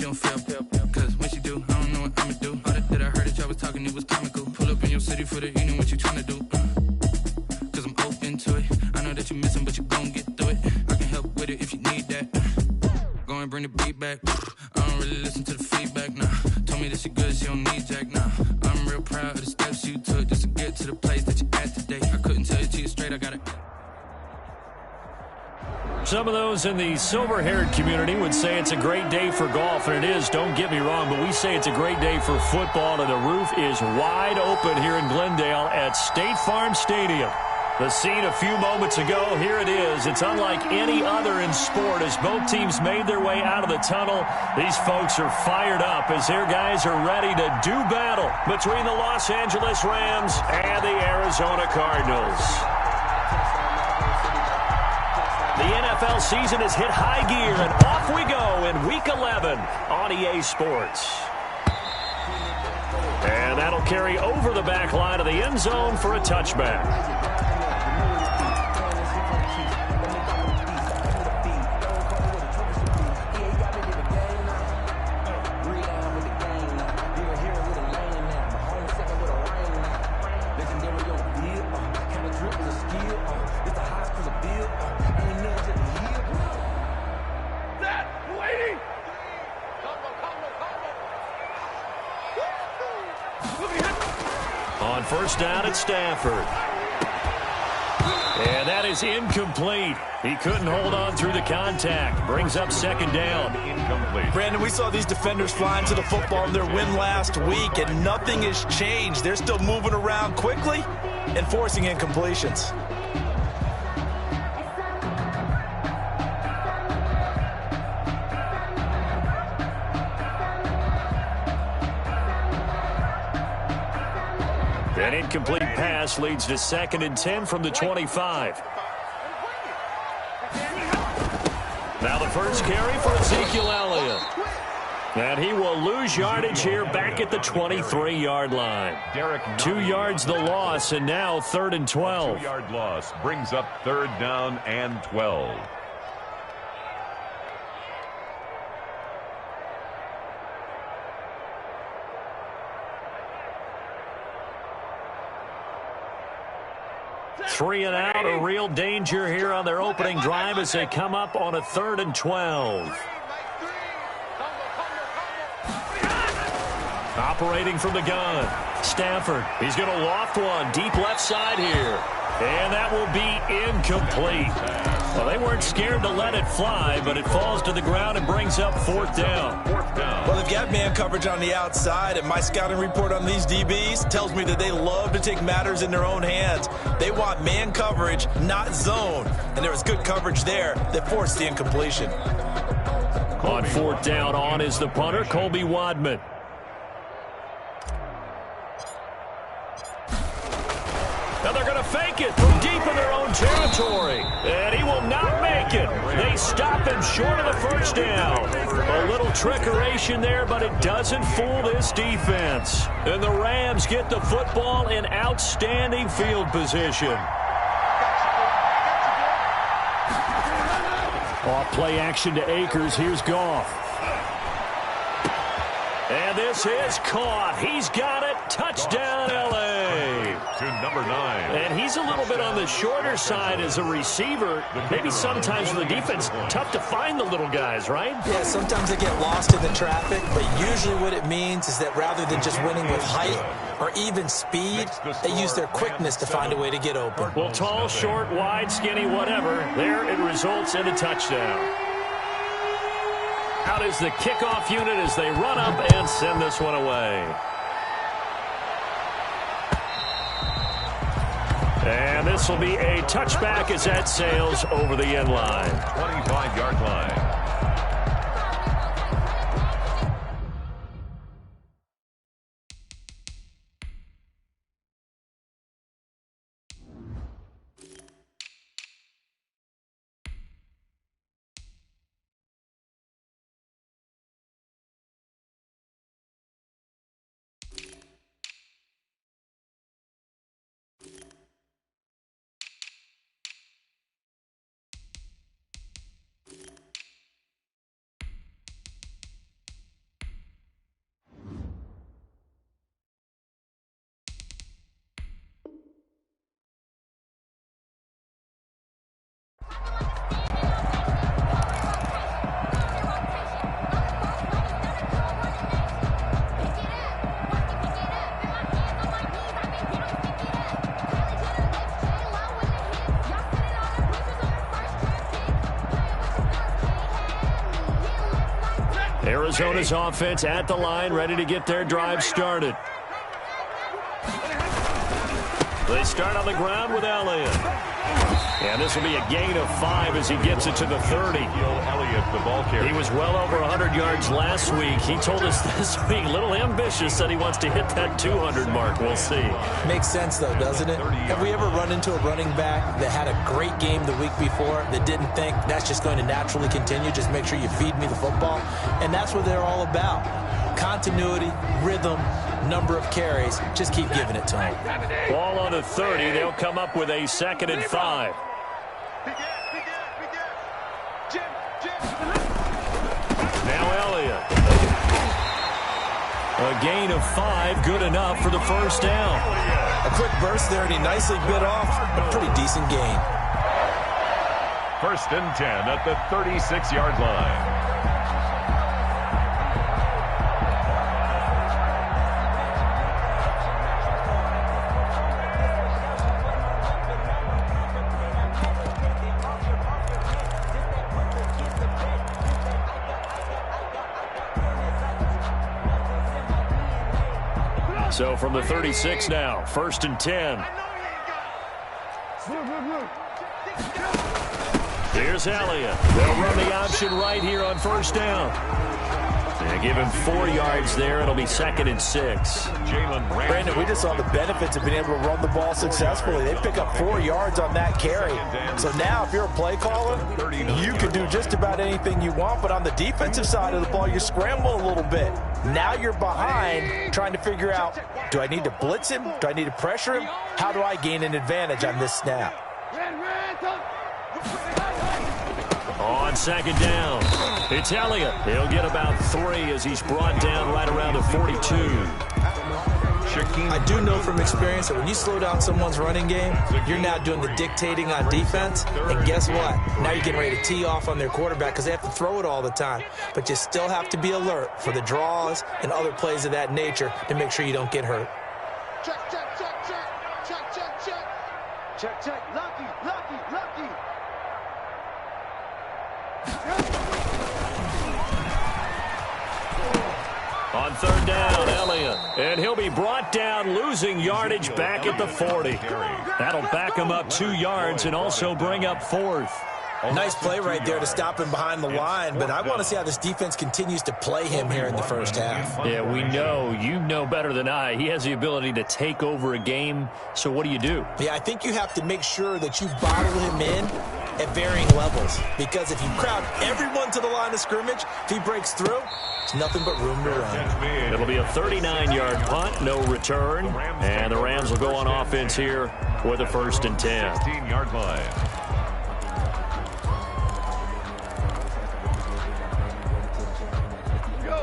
don't feel. Cause when she do, I don't know what I'ma do. All that I heard that y'all was talking, it was comical. Pull up in your city for the evening, what you tryna do? Cause I'm open to it. I know that you missing, but you gon' get through it. I can help with it if you need that. Go and bring the beat back. I don't really listen to the feedback, nah. Told me that she good, she don't need Jack, nah. I'm real proud of the steps you took just to get to the place that you at today. I couldn't tell it to you straight, I got it. Some of those in the silver-haired community would say it's a great day for golf, and it is, don't get me wrong, but we say it's a great day for football, and the roof is wide open here in Glendale at State Farm Stadium. The scene a few moments ago, here it is. It's unlike any other in sport as both teams made their way out of the tunnel. These folks are fired up as their guys are ready to do battle between the Los Angeles Rams and the Arizona Cardinals. The NFL season has hit high gear, and off we go in Week 11 on EA Sports. And that'll carry over the back line of the end zone for a touchback. On first down at Stafford. And that is incomplete. He couldn't hold on through the contact. Brings up second down. Incomplete. Brandon, we saw these defenders flying to the football in their win last week, and nothing has changed. They're still moving around quickly and forcing incompletions. An incomplete pass leads to 2nd and 10 from the 25. Now the first carry for Ezekiel Elliott. And he will lose yardage here back at the 23-yard line. 2 yards the loss, and now 3rd and 12. 2-yard loss brings up 3rd down and 12. Three and out, a real danger here on their opening drive as they come up on a 3rd and 12. Operating from the gun, Stafford. He's going to loft one deep left side here. And that will be incomplete. Well, they weren't scared to let it fly, but it falls to the ground and brings up 4th down. Well, they've got man coverage on the outside, and my scouting report on these DBs tells me that they love to take matters in their own hands. They want man coverage, not zone. And there was good coverage there that forced the incompletion. On 4th down, on is the punter, Colby Wadman. Now they're going to fake it from deep in their own territory. And he will not make it. They stop him short of the first down. A little trickeration there, but it doesn't fool this defense. And the Rams get the football in outstanding field position. Off play action to Akers. Here's Goff. And this is caught. He's got it. Touchdown, L.A. To number 9. And he's a little bit on the shorter side as a receiver. Maybe sometimes for the defense, tough to find the little guys, right? Yeah, sometimes they get lost in the traffic, but usually what it means is that rather than just winning with height or even speed, they use their quickness to find a way to get open. Well, tall, short, wide, skinny, whatever, there it results in a touchdown. Out is the kickoff unit as they run up and send this one away. And this will be a touchback as that sails over the end line. 25-yard line. Arizona's offense at the line, ready to get their drive started. They start on the ground with Elliott. And this will be a gain of 5 as he gets it to the 30. Elliott, the ball carrier. He was well over 100 yards last week. He told us this week, a little ambitious, that he wants to hit that 200 mark. We'll see. Makes sense, though, doesn't it? Have we ever run into a running back that had a great game the week before that didn't think that's just going to naturally continue? Just make sure you feed me the football. And that's what they're all about. Continuity, rhythm, number of carries. Just keep giving it to him. Ball on the 30. They'll come up with a 2nd and 5. Now Elliott. A gain of 5, good enough for the first down. A quick burst there, and he nicely bit off a pretty decent gain. 1st and 10 at the 36-yard line. So from the 36 now, 1st and 10. Here's Elliott. They'll run the option right here on 1st down. They give him 4 yards there. It'll be 2nd and 6. Brandon, we just saw the benefits of being able to run the ball successfully. They pick up 4 yards on that carry. So now if you're a play caller, you can do just about anything you want. But on the defensive side of the ball, you scramble a little bit. Now you're behind trying to figure out, do I need to blitz him? Do I need to pressure him? How do I gain an advantage on this snap? On 2nd down, it's Elliott. He'll get about 3 as he's brought down right around the 42. I do know from experience that when you slow down someone's running game, you're now doing the dictating on defense. And guess what? Now you're getting ready to tee off on their quarterback because they have to throw it all the time. But you still have to be alert for the draws and other plays of that nature to make sure you don't get hurt. Check, check, check, check, check, check, check. Check, check, lucky, lucky, lucky. On 3rd down, Elliott. And he'll be brought down, losing yardage back at the 40. That'll back him up 2 yards and also bring up 4th. Nice play right there to stop him behind the line, but I want to see how this defense continues to play him here in the first half. Yeah, we know. You know better than I. He has the ability to take over a game, so what do you do? Yeah, I think you have to make sure that you bottle him in at varying levels, because if you crowd everyone to the line of scrimmage, if he breaks through, it's nothing but room to run. It'll be a 39-yard punt, no return, and the Rams will go on offense here with a 1st and 10. 16-yard line.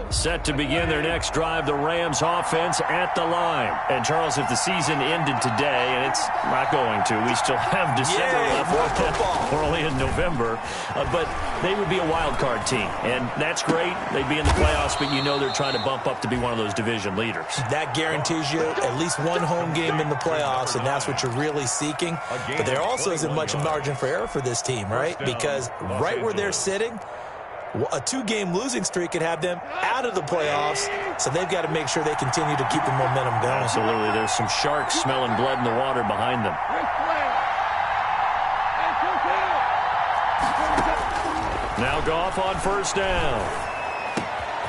Set to begin their next drive, the Rams offense at the line. And, Charles, if the season ended today, and it's not going to, we still have December left. We're only in November. But they would be a wild card team, and that's great. They'd be in the playoffs, but you know they're trying to bump up to be one of those division leaders. That guarantees you at least one home game in the playoffs, and that's what you're really seeking. But there also isn't much margin for error for this team, right? Because right where they're sitting, a 2-game losing streak could have them out of the playoffs, so they've got to make sure they continue to keep the momentum going. Absolutely. There's some sharks smelling blood in the water behind them. Now Goff on 1st down.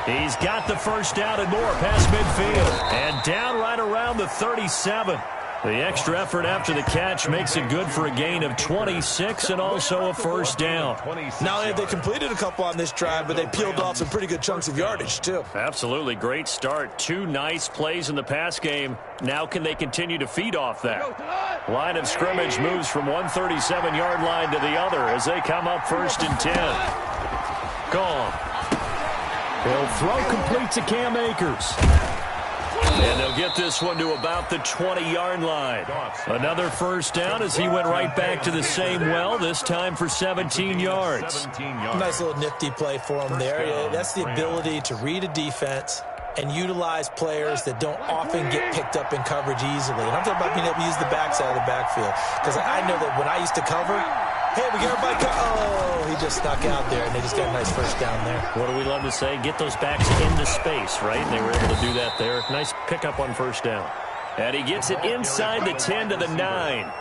He's got the 1st down and more past midfield. And down right around the 37. The extra effort after the catch makes it good for a gain of 26 and also a 1st down. Not only have they completed a couple on this drive, but they peeled off some pretty good chunks of yardage, too. Absolutely. Great start. 2 nice plays in the pass game. Now can they continue to feed off that? Line of scrimmage moves from one 37-yard line to the other as they come up 1st and 10. Gone. He'll throw complete to Cam Akers. And they'll get this one to about the 20-yard line. Another 1st down as he went right back to the same well, this time for 17 yards. Nice little nifty play for him there. That's the ability to read a defense and utilize players that don't often get picked up in coverage easily. And I'm talking about being able to use the backside of the backfield. Because I know that when I used to cover, Hey, we got everybody oh, he just snuck out there, and they just got a nice first down there. What do we love to say? Get those backs into space, right? And they were able to do that there. Nice pickup on first down. And he gets it inside the 10 to the 9.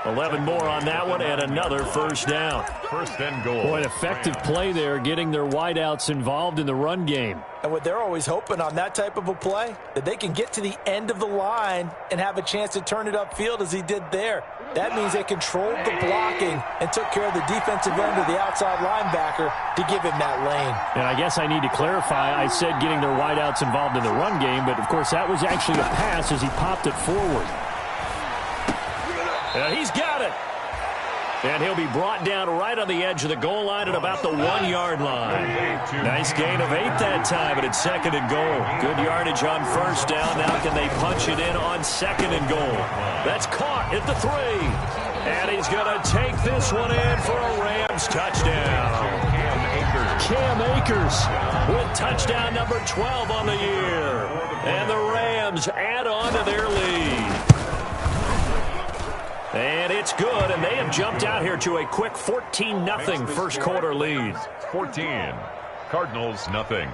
11 more on that one, and another first down. First and goal. Boy, an effective play there, getting their wideouts involved in the run game. And what they're always hoping on that type of a play, that they can get to the end of the line and have a chance to turn it upfield as he did there. That means they controlled the blocking and took care of the defensive end of the outside linebacker to give him that lane. And I guess I need to clarify, I said getting their wideouts involved in the run game, but of course that was actually a pass as he popped it forward. And he's got it. And he'll be brought down right on the edge of the goal line at about the 1-yard line. Nice gain of 8 that time, and it's 2nd and goal. Good yardage on first down. Now can they punch it in on 2nd and goal? That's caught at the 3. And he's going to take this one in for a Rams touchdown. Cam Akers with touchdown number 12 on the year. And the Rams add on to their lead. And it's good, and they have jumped out here to a quick 14-0 first quarter lead. 14. Cardinals, nothing.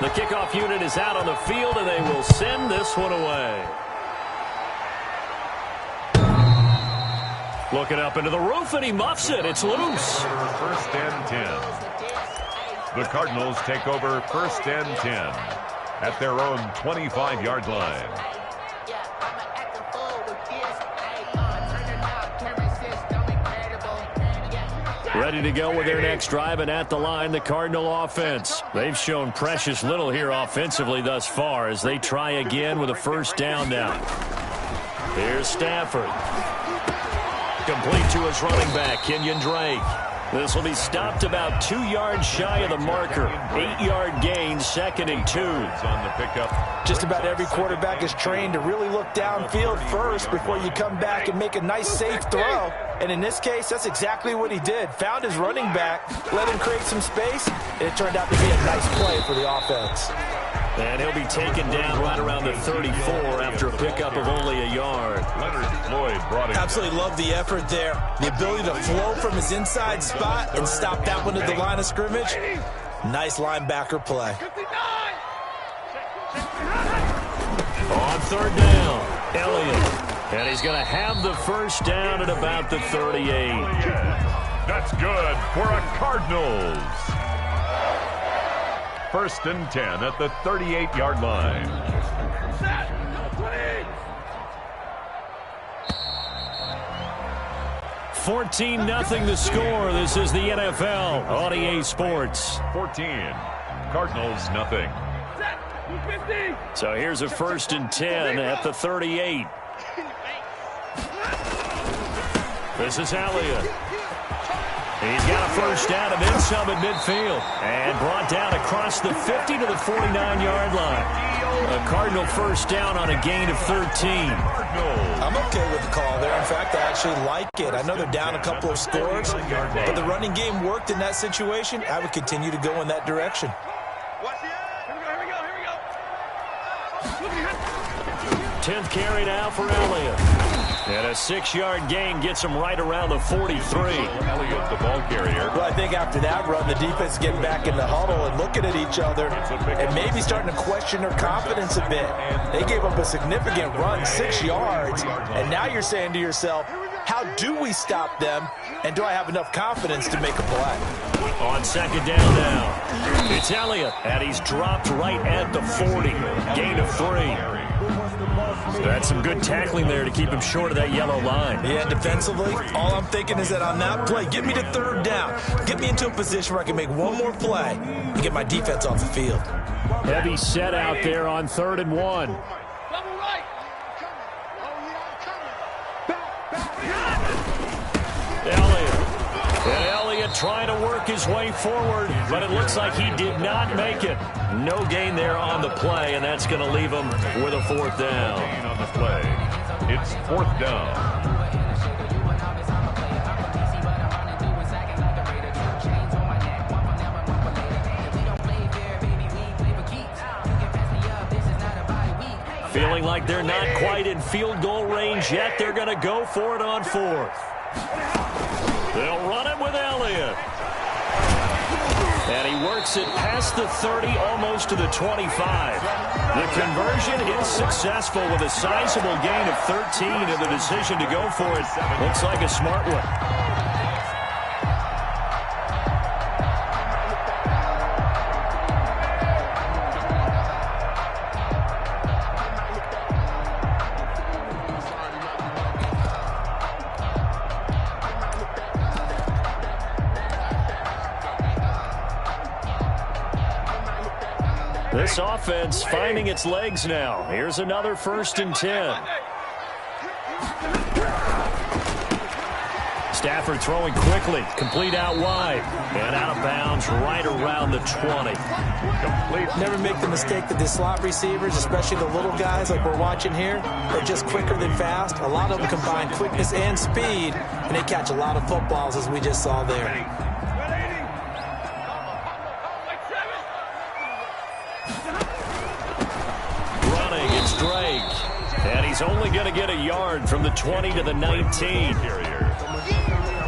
The kickoff unit is out on the field, and they will send this one away. Looking up into the roof, and he muffs it. It's loose. First and 10. The Cardinals take over first and 10. At their own 25-yard line. Ready to go with their next drive, and at the line, the Cardinal offense. They've shown precious little here offensively thus far as they try again with a first down now. Here's Stafford. Complete to his running back, Kenyon Drake. This will be stopped about 2 yards shy of the marker. 8-yard gain, 2nd and 2. On the pickup. Just about every quarterback is trained to really look downfield first before you come back and make a nice, safe throw. And in this case, that's exactly what he did. Found his running back, let him create some space, and it turned out to be a nice play for the offense. And he'll be taken down right around the 34 after a pickup of only a yard. Leonard Floyd brought it. Absolutely love the effort there. The ability to flow from his inside spot and stop that one at the line of scrimmage. Nice linebacker play. On 3rd down, Elliott. And he's going to have the first down at about the 38. That's good for a Cardinals. First and 10 at the 38-yard line. 14-0 the score. This is the NFL on EA Sports. 14. Cardinals, nothing. So here's a 1st and 10 at the 38. This is Elliott. He's got a first down and then some at midfield. And brought down across the 50 to the 49-yard line. A Cardinal first down on a gain of 13. I'm okay with the call there. In fact, I actually like it. I know they're down a couple of scores, but the running game worked in that situation. I would continue to go in that direction. 10th carry now for Elliott. And a 6-yard gain gets him right around the 43. Elliott, the ball carrier. Well, I think after that run, the defense is getting back in the huddle and looking at each other and maybe starting to question their confidence a bit. They gave up a significant run, 6 yards, and now you're saying to yourself, how do we stop them, and do I have enough confidence to make a play? On 2nd down now, it's Elliott, and he's dropped right at the 40. Gain of 3. That's some good tackling there to keep him short of that yellow line. Yeah, defensively, all I'm thinking is that on that play, get me to 3rd down. Get me into a position where I can make one more play and get my defense off the field. Heavy set out there on 3rd and 1. Elliott trying to work his way forward, but it looks like he did not make it. No gain there on the play, and that's going to leave him with a 4th down. Gain on the play. It's 4th down. Feeling feeling like they're not quite in field goal range yet. They're going to go for it on fourth. They'll run it with Elliott. And he works it past the 30, almost to the 25. The conversion is successful with a sizable gain of 13, and the decision to go for it looks like a smart one. This offense finding its legs now. Here's another 1st and 10. Stafford throwing quickly, complete out wide, and out of bounds right around the 20. Complete. Never make the mistake that the slot receivers, especially the little guys like we're watching here, are just quicker than fast. A lot of them combine quickness and speed, and they catch a lot of footballs, as we just saw there. And he's only going to get a yard from the 20 to the 19.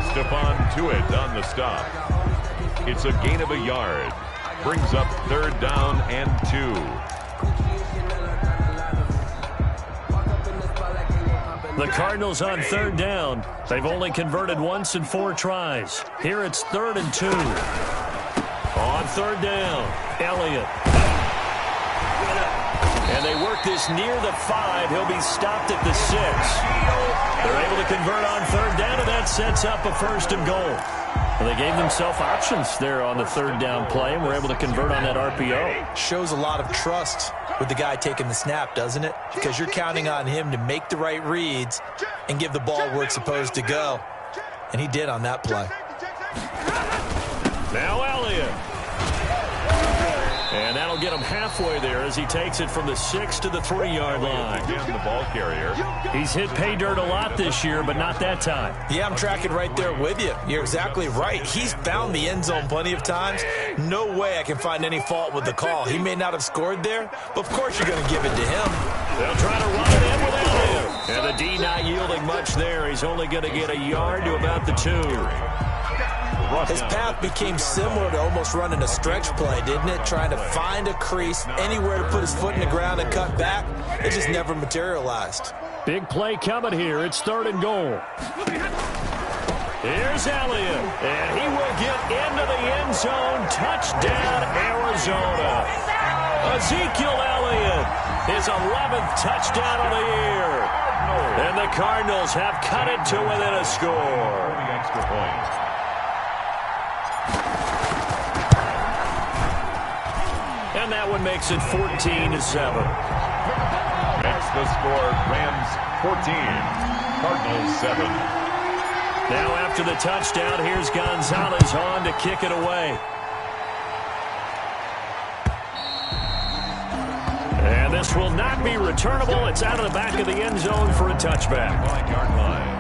Stephon Tuitt on the stop. It's a gain of a yard. Brings up 3rd down and 2. The Cardinals on 3rd down. They've only converted once in 4 tries. Here it's 3rd and 2. On 3rd down, Elliott. And they work this near the 5. He'll be stopped at the 6. They're able to convert on 3rd down, and that sets up a 1st and goal. And they gave themselves options there on the 3rd down play, and were able to convert on that RPO. Shows a lot of trust with the guy taking the snap, doesn't it? Because you're counting on him to make the right reads and give the ball where it's supposed to go. And he did on that play. Now Elliott. And that'll get him halfway there as he takes it from the 6 to the 3-yard line. Again, the ball carrier. He's hit pay dirt a lot this year, but not that time. Yeah, I'm tracking right there with you. You're exactly right. He's found the end zone plenty of times. No way I can find any fault with the call. He may not have scored there, but of course you're going to give it to him. They'll try to run it in with Elliott. And the D not yielding much there. He's only going to get a yard to about the 2. His path became similar to almost running a stretch play, didn't it? Trying to find a crease, anywhere to put his foot in the ground and cut back. It just never materialized. Big play coming here. It's 3rd and goal. Here's Elliott, and he will get into the end zone. Touchdown, Arizona. Ezekiel Elliott, his 11th touchdown of the year. And the Cardinals have cut it to within a score. The extra point. And that one makes it 14-7. That's the score. Rams 14, Cardinals 7. Now after the touchdown, here's Gonzalez on to kick it away. And this will not be returnable. It's out of the back of the end zone for a touchback. 9-yard line.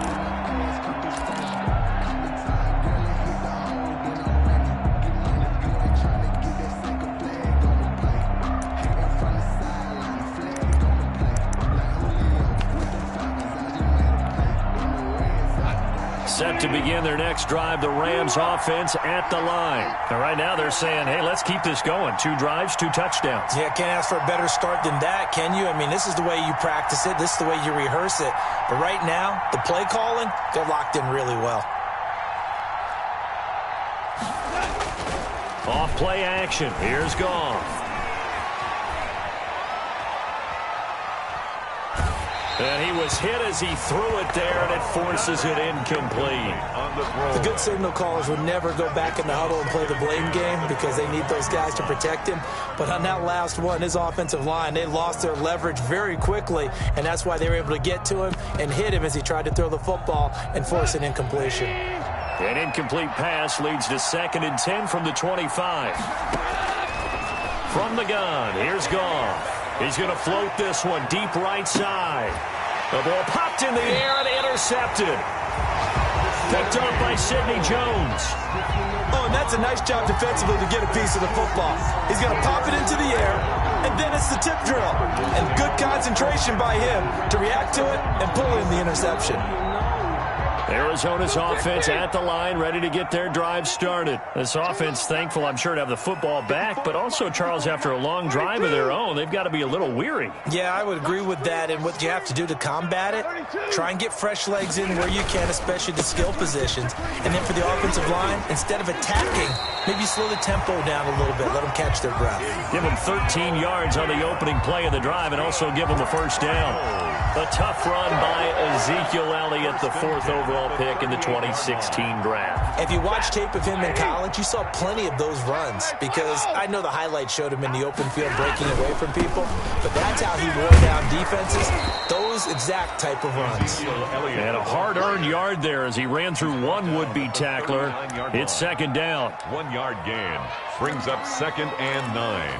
Set to begin their next drive, the Rams offense at the line. And right now they're saying, hey, let's keep this going. 2 drives, 2 touchdowns. Yeah, can't ask for a better start than that, can you? I mean, this is the way you practice it. This is the way you rehearse it. But right now, the play calling, they're locked in really well. Off play action. Here's Goff. And he was hit as he threw it there, and it forces it incomplete. The good signal callers would never go back in the huddle and play the blame game because they need those guys to protect him. But on that last one, his offensive line, they lost their leverage very quickly, and that's why they were able to get to him and hit him as he tried to throw the football and force an incompletion. An incomplete pass leads to 2nd and 10 from the 25. From the gun, here's Goff. He's going to float this one deep right side. The ball popped in the air and intercepted. Picked up by Sidney Jones. Oh, and that's a nice job defensively to get a piece of the football. He's going to pop it into the air, and then it's the tip drill. And good concentration by him to react to it and pull in the interception. Arizona's offense at the line, ready to get their drive started. This offense, thankful, I'm sure, to have the football back, but also, Charles, after a long drive of their own, they've got to be a little weary. Yeah, I would agree with that, and what you have to do to combat it, try and get fresh legs in where you can, especially the skill positions. And then for the offensive line, instead of attacking, maybe slow the tempo down a little bit, let them catch their breath. Give them 13 yards on the opening play of the drive and also give them a first down. A tough run by Ezekiel Elliott, the 4th overall pick in the 2016 draft. If you watch tape of him in college, you saw plenty of those runs because I know the highlights showed him in the open field breaking away from people, but that's how he wore down defenses, those exact type of runs. And a hard-earned yard there as he ran through one would-be tackler. It's second down. 1 yard gain brings up 2nd and 9.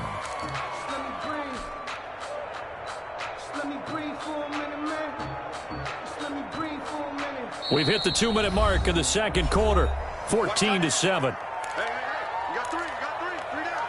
We've hit the 2-minute mark of the second quarter, 14-7. Hey, you got three, three down.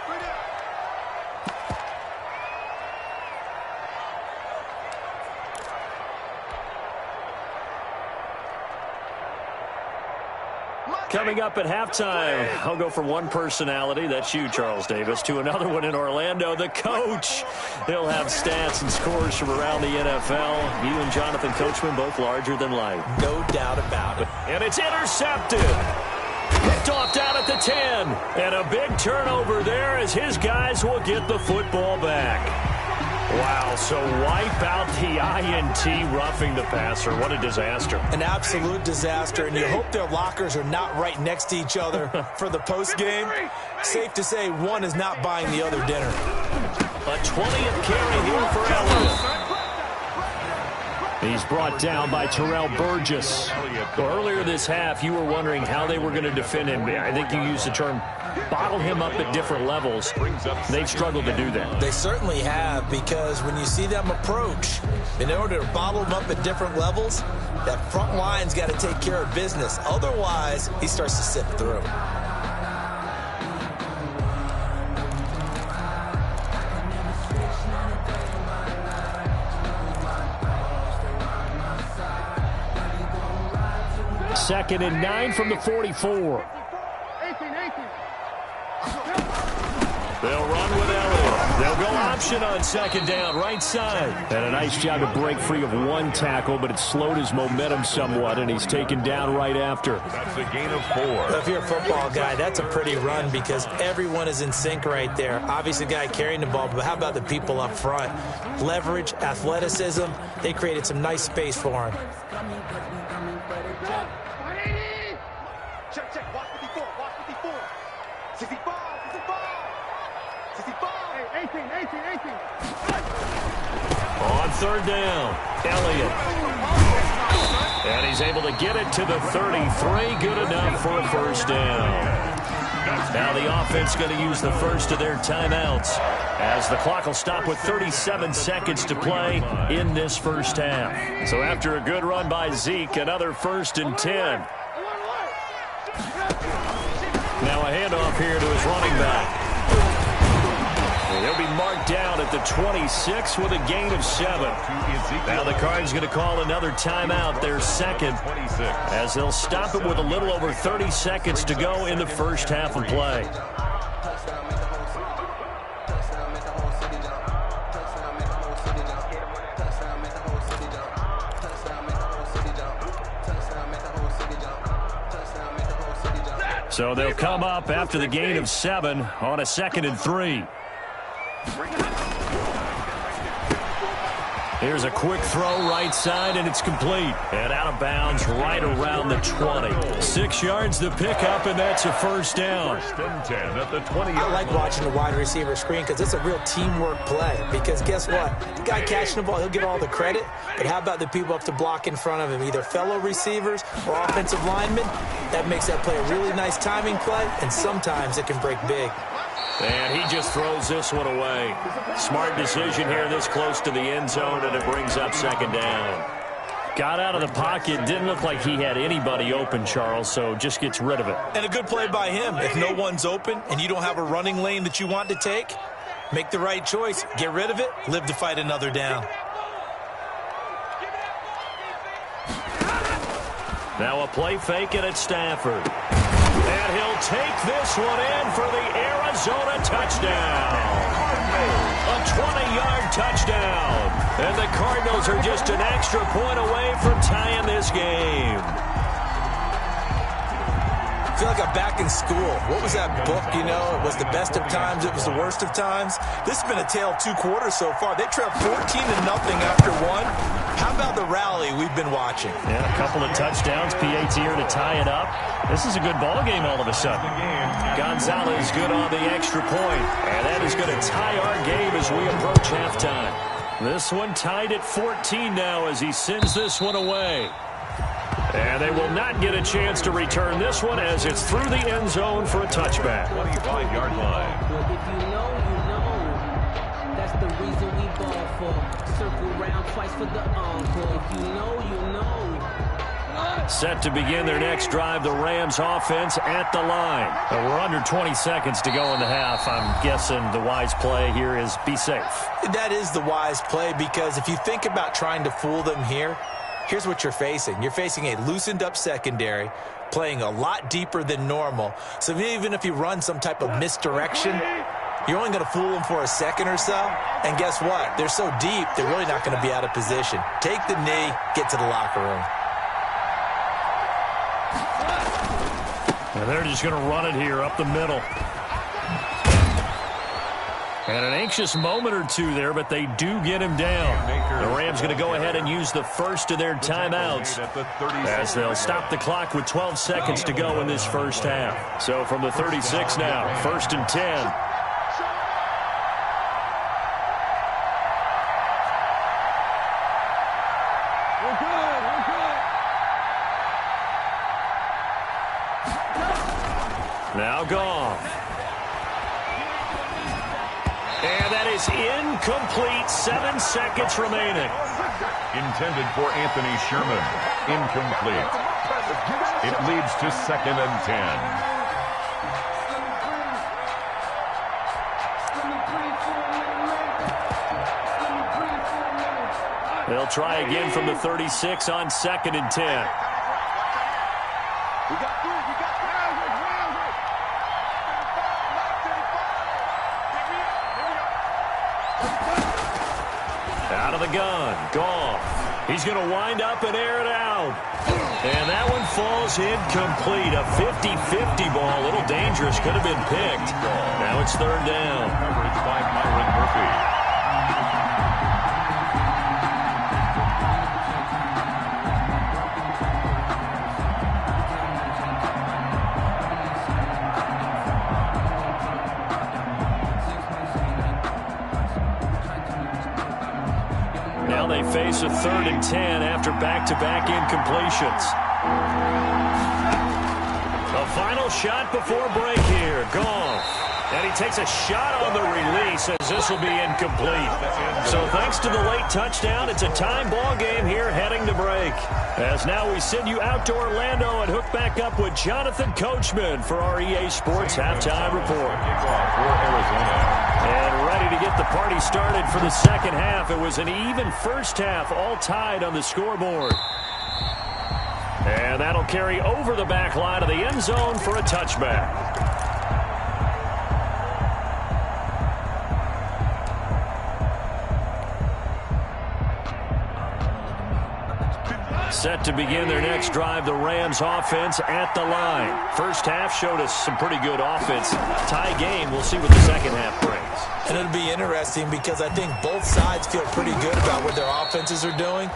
Coming up at halftime, I'll go from one personality, that's you, Charles Davis, to another one in Orlando, the coach. He'll have stats and scores from around the NFL. You and Jonathan Coachman both larger than life. No doubt about it. And it's intercepted. Picked off down at the 10. And a big turnover there as his guys will get the football back. Wow, so wipe out the INT, roughing the passer. What a disaster. An absolute disaster, and you hope their lockers are not right next to each other for the postgame. Safe to say one is not buying the other dinner. A 20th carry here for Elliott. He's brought down by Terrell Burgess. Earlier this half, you were wondering how they were going to defend him. I think you used the term bottle him up at different levels. They've struggled to do that. They certainly have, because when you see them approach, in order to bottle them up at different levels, that front line's got to take care of business. Otherwise, he starts to sift through. Second and 9 from the 44. They'll run with Elliott. They'll go option on second down, right side. And a nice job to break free of one tackle, but it slowed his momentum somewhat, and he's taken down right after. That's a gain of 4. If you're a football guy, that's a pretty run because everyone is in sync right there. Obviously, the guy carrying the ball, but how about the people up front? Leverage, athleticism, they created some nice space for him. Check, watch 54, 65, 18. On third down, Elliott. And he's able to get it to the 33. Good enough for a first down. Now the offense going to use the first of their timeouts as the clock will stop with 37 seconds to play in this first half. So after a good run by Zeke, another 1st and 10. Now a handoff here to his running back. He'll be marked down at the 26 with a gain of 7. Now the Cards going to call another timeout, their second, as they'll stop it with a little over 30 seconds to go in the first half of play. So they'll come up after the gain of 7 on a 2nd and 3. Here's a quick throw right side, and it's complete. And out of bounds right around the 20. 6 yards to pick up, and that's a first down. 1st and 10 at the 20. I like watching the wide receiver screen because it's a real teamwork play. Because guess what? The guy catching the ball, he'll get all the credit. But how about the people up to block in front of him, either fellow receivers or offensive linemen? That makes that play a really nice timing play, and sometimes it can break big. And he just throws this one away. Smart decision here this close to the end zone, and it brings up 2nd down. Got out of the pocket. Didn't look like he had anybody open, Charles, so just gets rid of it. And a good play by him. If no one's open and you don't have a running lane that you want to take, Make the right choice. Get rid of it. Live to fight another down. Now a play fake, and it's Stafford. And he'll take this one in for the Arizona touchdown. A 20-yard touchdown. And the Cardinals are just an extra point away from tying this game. I feel like I'm back in school. What was that book, you know? It was the best of times. It was the worst of times. This has been a tale of 2 quarters so far. They trailed 14-0 after 1. How about the rally we've been watching? Yeah, a couple of touchdowns. PAT here to tie it up. This is a good ball game all of a sudden. Gonzalez good on the extra point. And that is going to tie our game as we approach halftime. This one tied at 14 now as he sends this one away. And they will not get a chance to return this one as it's through the end zone for a touchback. 25-yard line. Well, if you know, you know. That's the reason we ball for. Circle round twice for the encore. If you know, you know. Set to begin their next drive, the Rams offense at the line. We're under 20 seconds to go in the half. I'm guessing the wise play here is be safe. That is the wise play, because if you think about trying to fool them here, here's what you're facing. You're facing a loosened up secondary, playing a lot deeper than normal. So even if you run some type of misdirection, you're only going to fool them for a second or so. And guess what? They're so deep, they're really not going to be out of position. Take the knee, get to the locker room. And they're just going to run it here up the middle. And an anxious moment or two there, but they do get him down. The Rams going to go ahead and use the first of their timeouts as they'll stop the clock with 12 seconds to go in this first half. So from the 36 now, 1st and 10. Now Goff. And that is incomplete. 7 seconds remaining. Intended for Anthony Sherman. Incomplete. It leads to 2nd and 10. They'll try again from the 36 on 2nd and 10. Out of the gun, Goff. He's going to wind up and air it out. And that one falls incomplete. A 50-50 ball, a little dangerous, could have been picked. Now it's 3rd down. Coverage by Myron Murphy. Now they face a 3rd and 10 after back-to-back incompletions. A final shot before break here. Goff. And he takes a shot on the release as this will be incomplete. So thanks to the late touchdown, it's a time ball game here heading to break. As now we send you out to Orlando and hook back up with Jonathan Coachman for our EA Sports Halftime Report. And ready to get the party started for the second half. It was an even first half, all tied on the scoreboard. And that'll carry over the back line of the end zone for a touchback. Set to begin their next drive, the Rams offense at the line. First half showed us some pretty good offense. Tie game, we'll see what the second half brings. And it'll be interesting because I think both sides feel pretty good about what their offenses are doing.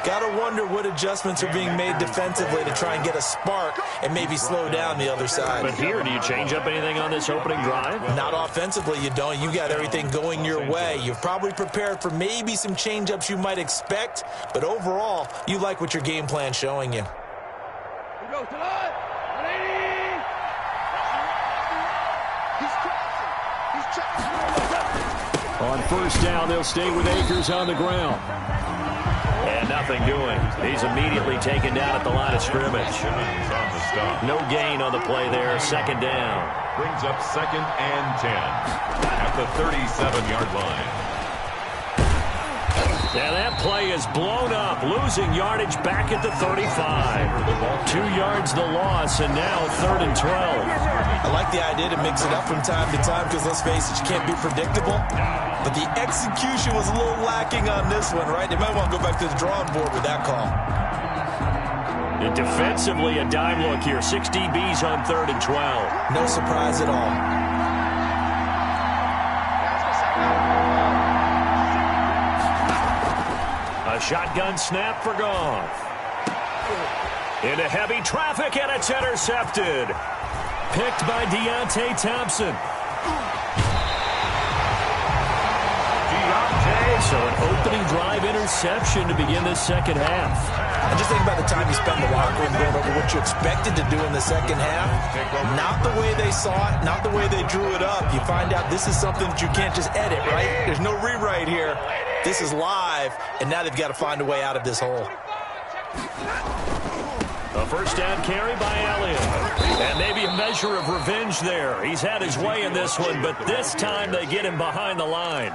Got to wonder what adjustments are being made defensively to try and get a spark and maybe slow down the other side. But here, do you change up anything on this opening drive? Not offensively, you don't. You got everything going your way. You've probably prepared for maybe some change-ups you might expect, but overall, you like what your game plan's showing you. On first down, they'll stay with Akers on the ground. And nothing doing. He's immediately taken down at the line of scrimmage. On the stop. No gain on the play there. Second down. Brings up 2nd and 10 at the 37-yard line. And that play is blown up, losing yardage back at the 35. 2 yards the loss, and now 3rd and 12. I like the idea to mix it up from time to time because, let's face it, you can't be predictable. But the execution was a little lacking on this one, right? They might want to go back to the drawing board with that call. And defensively, a dime look here. 6 DBs on 3rd and 12. No surprise at all. A shotgun snap for Goff. Into heavy traffic, and it's intercepted. Picked by Deontay Thompson. So an opening drive interception to begin this second half. And just think about the time you spend in the locker room going over what you expected to do in the second half. Not the way they saw it, not the way they drew it up. You find out this is something that you can't just edit, right? There's no rewrite here. This is live, and now they've got to find a way out of this hole. A first down carry by Elliott. And maybe a measure of revenge there. He's had his way in this one, but this time they get him behind the line.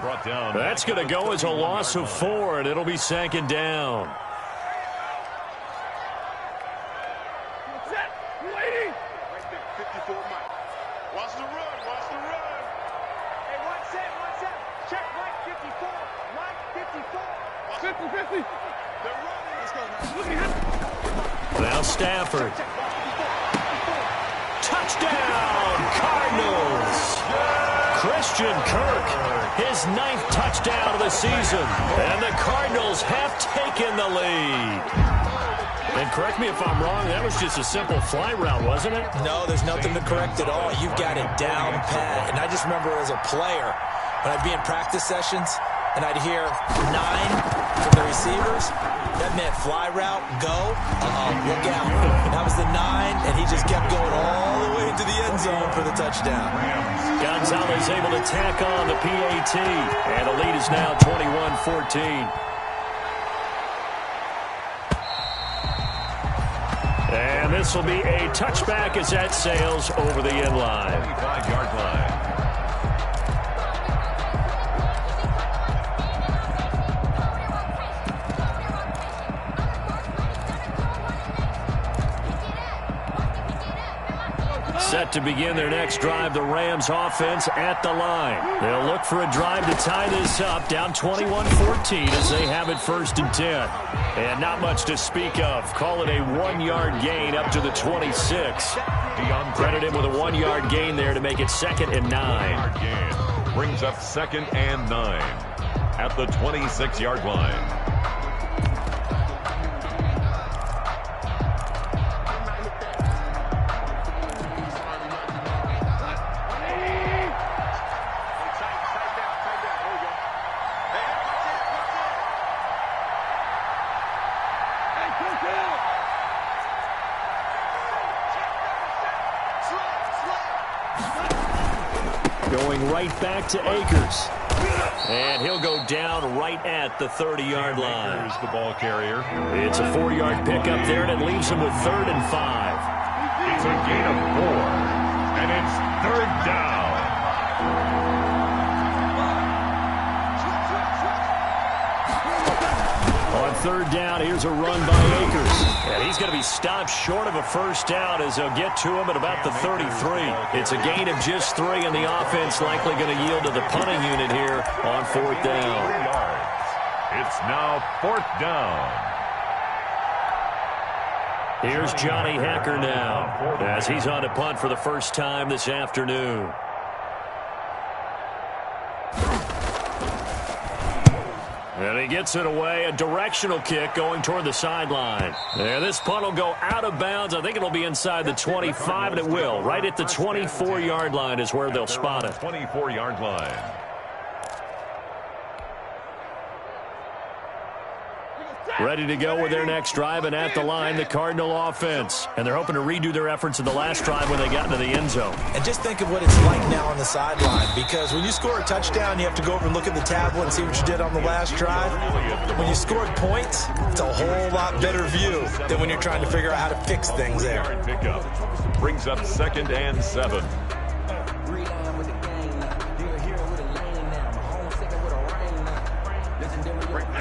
That's going to go as a loss of 4, and it'll be 2nd down. Watch the run, watch the run. Hey, one set. Check Mike 54. Mike 54. 50-50. They're running. Let's go. Now Stafford. Touchdown, Cardinals. Christian Kirk, his 9th touchdown of the season. And the Cardinals have taken the lead. And correct me if I'm wrong, that was just a simple fly route, wasn't it? No, there's nothing to correct at all. You've got it down pat. And I just remember as a player, when I'd be in practice sessions, and I'd hear 9 from the receivers, that meant fly route, go, look out. That was the 9, and he just kept going all the way to the end zone for the touchdown. Gonzalez able to tack on the PAT, and the lead is now 21-14. And this will be a touchback as that sails over the end line. 25-yard line. Set to begin their next drive, the Rams offense at the line. They'll look for a drive to tie this up, down 21-14 as they have it 1st and 10. And not much to speak of. Call it a 1-yard gain up to the 26. Credit him with a 1-yard gain there to make it 2nd and 9. Gain brings up 2nd and 9 at the 26-yard line. Going right back to Akers. And he'll go down right at the 30-yard line. Here's the ball carrier. It's a 4-yard pickup there, and it leaves him with 3rd and 5. It's a gain of 4, and it's 3rd down. On 3rd down, here's a run by Akers. And he's going to be stopped short of a first down as they'll get to him at about the 33. It's a gain of just 3, and the offense likely going to yield to the punting unit here on 4th down. It's now 4th down. Here's Johnny Hecker now as he's on to punt for the first time this afternoon. And he gets it away, a directional kick going toward the sideline. And this punt will go out of bounds. I think it'll be inside the 25, and it will. Right at the 24-yard line is where they'll spot it. 24-yard line. Ready to go with their next drive, and at the line, the Cardinal offense. And they're hoping to redo their efforts in the last drive when they got into the end zone. And just think of what it's like now on the sideline, because when you score a touchdown, you have to go over and look at the tablet and see what you did on the last drive. When you scored points, it's a whole lot better view than when you're trying to figure out how to fix things there. Pickup brings up 2nd and 7.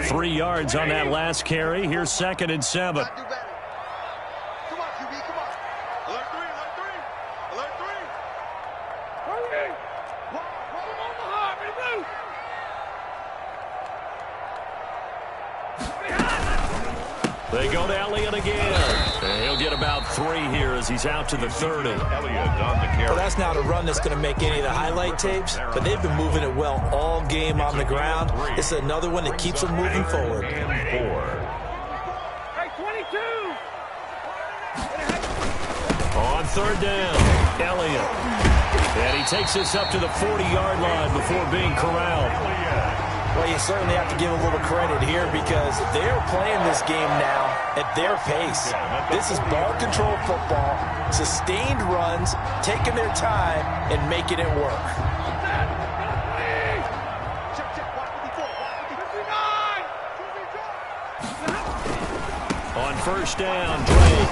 3 yards on that last carry. Here's 2nd and 7. Come on, QB, come on. Alert 3, alert 3. Alert 3. Hurry. Run him on the hard, They go to Elliott again. And he'll get about 3 here as he's out to the 30. Elliott on the carry. Well, that's not a run that's going to make any of the highlight tapes, but they've been moving it well all game on the ground. It's another one that keeps them moving forward. And 4. Hey, 22. On 3rd down, Elliott. And he takes this up to the 40-yard line before being corralled. Well, you certainly have to give a little credit here because they're playing this game now at their pace. This is ball control football, sustained runs, taking their time, and making it work. On 1st down, Drake.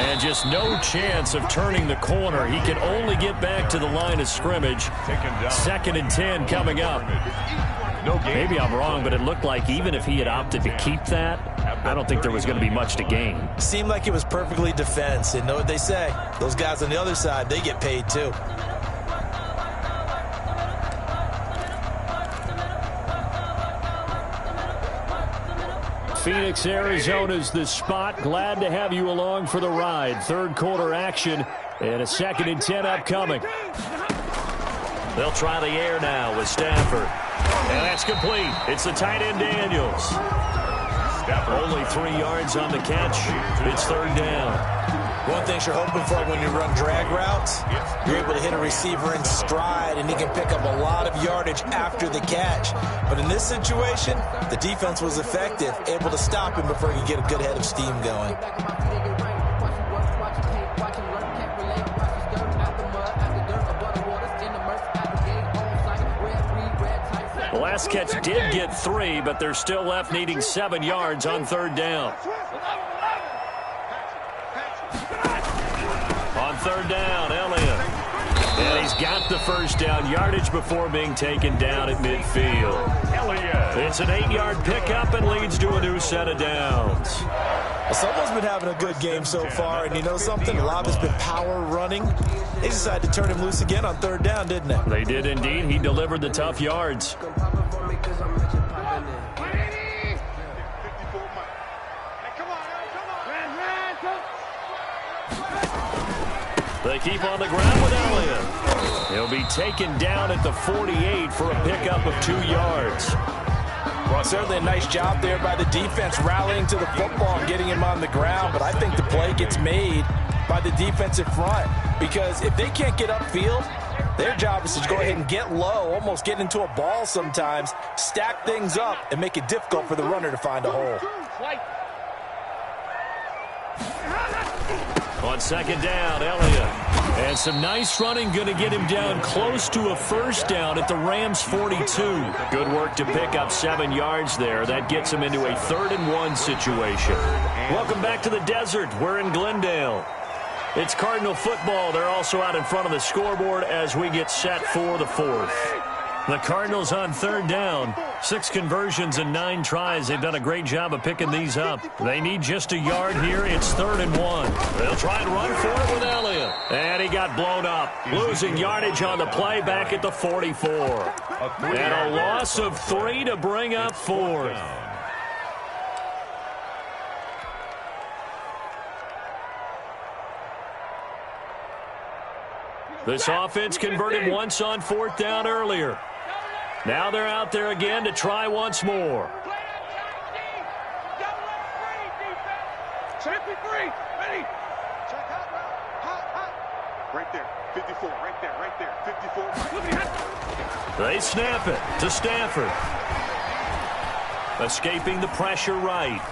And just no chance of turning the corner. He can only get back to the line of scrimmage. 2nd and 10 coming up. Maybe I'm wrong, but it looked like even if he had opted to keep that, I don't think there was going to be much to gain. Seemed like it was perfectly defense. And know what they say? Those guys on the other side, they get paid too. Phoenix, Arizona's the spot. Glad to have you along for the ride. 3rd quarter action and a 2nd and 10 upcoming. They'll try the air now with Stafford. And that's complete. It's the tight end Daniels. Only 3 yards on the catch. It's 3rd down. One thing you're hoping for when you run drag routes, you're able to hit a receiver in stride, and he can pick up a lot of yardage after the catch. But in this situation, the defense was effective, able to stop him before he could get a good head of steam going. The last catch did get 3, but they're still left needing 7 yards on 3rd down. On 3rd down, Elliott. And he's got the 1st down yardage before being taken down at midfield. It's an 8-yard pickup and leads to a new set of downs. Well, someone's been having a good game so far, and you know something? A lot of it's been power running. They decided to turn him loose again on 3rd down, didn't they? They did indeed. He delivered the tough yards. They keep on the ground with Elliott. He'll be taken down at the 48 for a pickup of 2 yards. Well, certainly a nice job there by the defense rallying to the football and getting him on the ground, but I think the play gets made by the defensive front because if they can't get upfield, their job is to go ahead and get low, almost get into a ball sometimes, stack things up, and make it difficult for the runner to find a hole. On 2nd down, Elliott. And some nice running, going to get him down close to a 1st down at the Rams' 42. Good work to pick up 7 yards there. That gets him into a 3rd and 1 situation. Welcome back to the desert. We're in Glendale. It's Cardinal football. They're also out in front of the scoreboard as we get set for the 4th. The Cardinals on 3rd down. 6 conversions and 9 tries. They've done a great job of picking these up. They need just a yard here. It's 3rd and 1. They'll try and run for it with Elliott. And he got blown up. Losing yardage on the play back at the 44. And a loss of 3 to bring up 4th. This offense converted once on 4th down earlier. Now they're out there again to try once more. Check it free. Ready. Check out. Right there. 54. Right there. 54. They snap it to Stafford. Escaping the pressure right.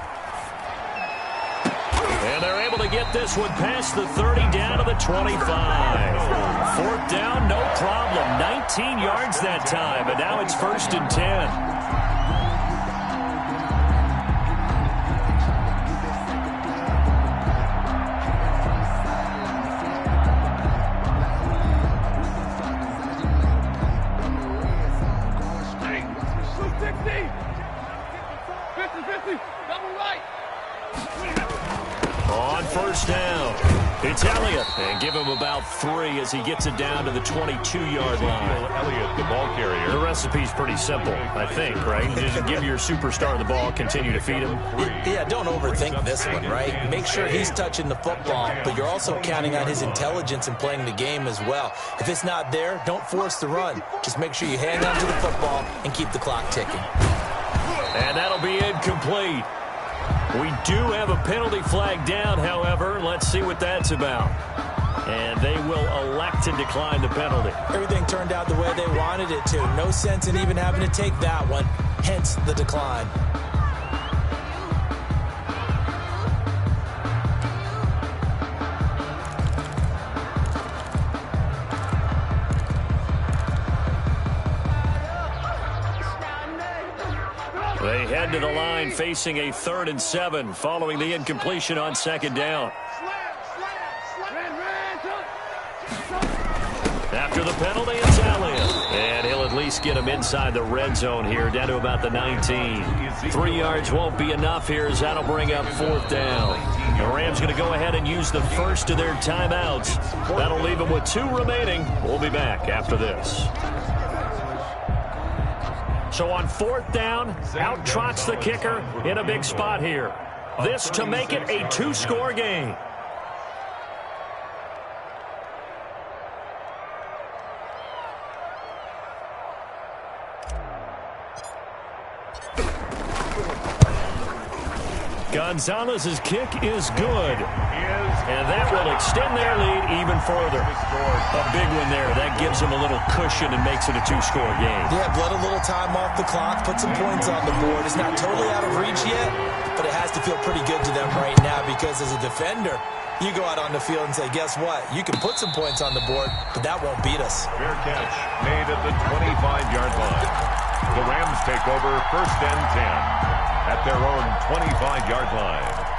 to get this one past the 30 down to the 25. 4th down, no problem. 19 yards that time, and now it's 1st and 10. On 1st down, it's Elliott, and give him about 3 as he gets it down to the 22-yard line. Elliott, the ball carrier. The recipe's pretty simple, I think, right? Just give your superstar the ball, continue to feed him. Yeah, don't overthink this one, right? Make sure he's touching the football, but you're also counting on his intelligence in playing the game as well. If it's not there, don't force the run. Just make sure you hang on to the football and keep the clock ticking. And that'll be incomplete. We do have a penalty flag down, however. Let's see what that's about. And they will elect to decline the penalty. Everything turned out the way they wanted it to. No sense in even having to take that one, hence the decline. They head to the line facing a 3rd and 7 following the incompletion on 2nd down. After the penalty, it's Elliott. And he'll at least get him inside the red zone here, down to about the 19. 3 yards won't be enough here as that'll bring up 4th down. The Rams going to go ahead and use the first of their timeouts. That'll leave them with 2 remaining. We'll be back after this. So on 4th down, out trots the kicker in a big spot here. This to make it a 2-score game. Gonzalez's kick is good. And that will extend their lead even further. A big one there. That gives them a little cushion and makes it a 2-score game. Yeah, let a little time off the clock, put some points on the board. It's not totally out of reach yet, but it has to feel pretty good to them right now because as a defender, you go out on the field and say, guess what? You can put some points on the board, but that won't beat us. Fair catch made at the 25-yard line. The Rams take over 1st and 10 at their own 25-yard line.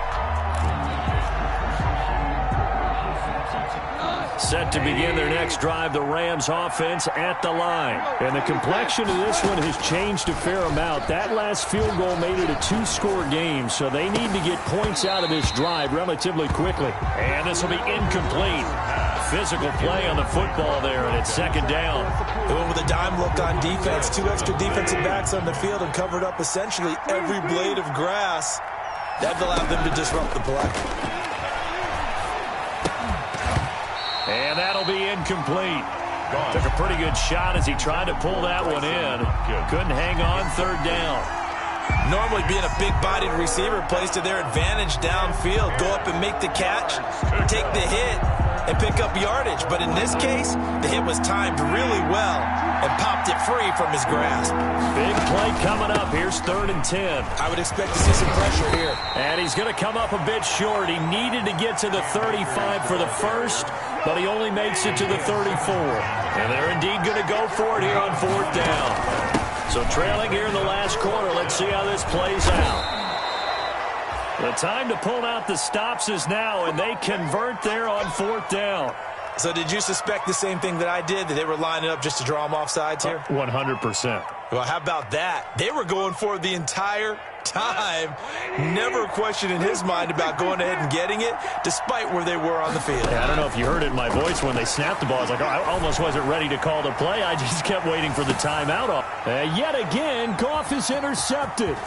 Set to begin their next drive, the Rams offense at the line. And the complexion of this one has changed a fair amount. That last field goal made it a 2-score game, so they need to get points out of this drive relatively quickly. And this will be incomplete. Physical play on the football there, and it's 2nd down. They went with a dime look on defense. 2 extra defensive backs on the field and covered up essentially every blade of grass. That allowed them to disrupt the play. And that'll be incomplete. Took a pretty good shot as he tried to pull that one in. Couldn't hang on 3rd down. Normally being a big-bodied receiver plays to their advantage downfield. Go up and make the catch, take the hit, and pick up yardage. But in this case, the hit was timed really well and popped it free from his grasp. Big play coming up. Here's 3rd and 10. I would expect to see some pressure here. And he's going to come up a bit short. He needed to get to the 35 for the first, but he only makes it to the 34. And they're indeed going to go for it here on 4th down. So trailing here in the last quarter. Let's see how this plays out. The time to pull out the stops is now, and they convert there on 4th down. So did you suspect the same thing that I did, that they were lining up just to draw them off sides here? 100%. Well, how about that? They were going for it the entire time. Never a question in his mind about going ahead and getting it, despite where they were on the field. Yeah, I don't know if you heard it in my voice when they snapped the ball. I was like, oh, I almost wasn't ready to call the play. I just kept waiting for the timeout. Yet again, Goff is intercepted.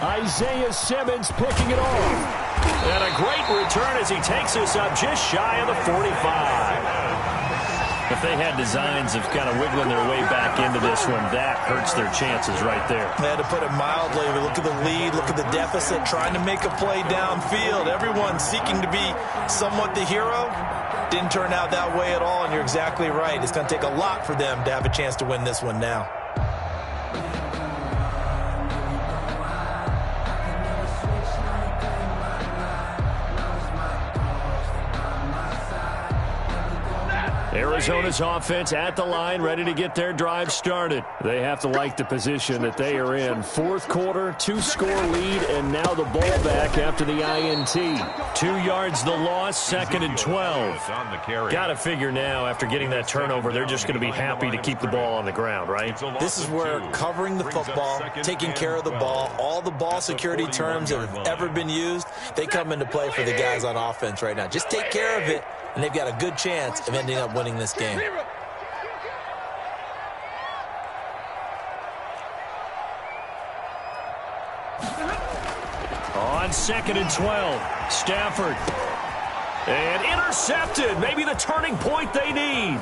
Isaiah Simmons picking it off. And a great return as he takes us up just shy of the 45. If they had designs of kind of wiggling their way back into this one, that hurts their chances right there. They had to put it mildly. Look at the lead, look at the deficit, trying to make a play downfield. Everyone seeking to be somewhat the hero. Didn't turn out that way at all, and you're exactly right. It's going to take a lot for them to have a chance to win this one now. Arizona's offense at the line, ready to get their drive started. They have to like the position that they are in. Fourth quarter, 2-score lead, and now the ball back after the INT. 2 yards the loss, 2nd and 12. Got to figure now, after getting that turnover, they're just going to be happy to keep the ball on the ground, right? This is where covering the football, taking care of the ball, all the ball security terms that have ever been used, they come into play for the guys on offense right now. Just take care of it, and they've got a good chance of ending up winning this game. On 2nd and 12, Stafford. And intercepted, maybe the turning point they need.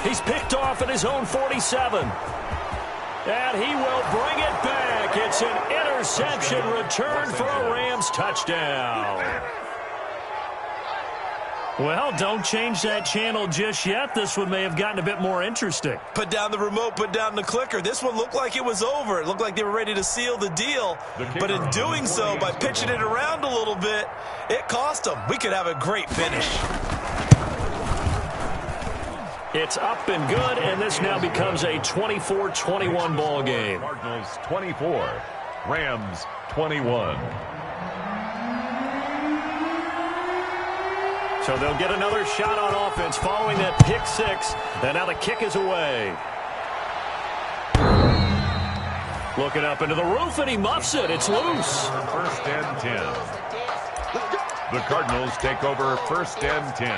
He's picked off at his own 47. And he will bring it back. It's an interception return for a Rams touchdown. Well, don't change that channel just yet. This one may have gotten a bit more interesting. Put down the remote, put down the clicker. This one looked like it was over. It looked like they were ready to seal the deal. But in doing so, by pitching it around a little bit, it cost them. We could have a great finish. It's up and good, and this now becomes a 24-21 ball game. Cardinals 24, Rams 21. So they'll get another shot on offense following that pick six, and now the kick is away. Looking up into the roof, and he muffs it. It's loose. 1st and 10. The Cardinals take over 1st and 10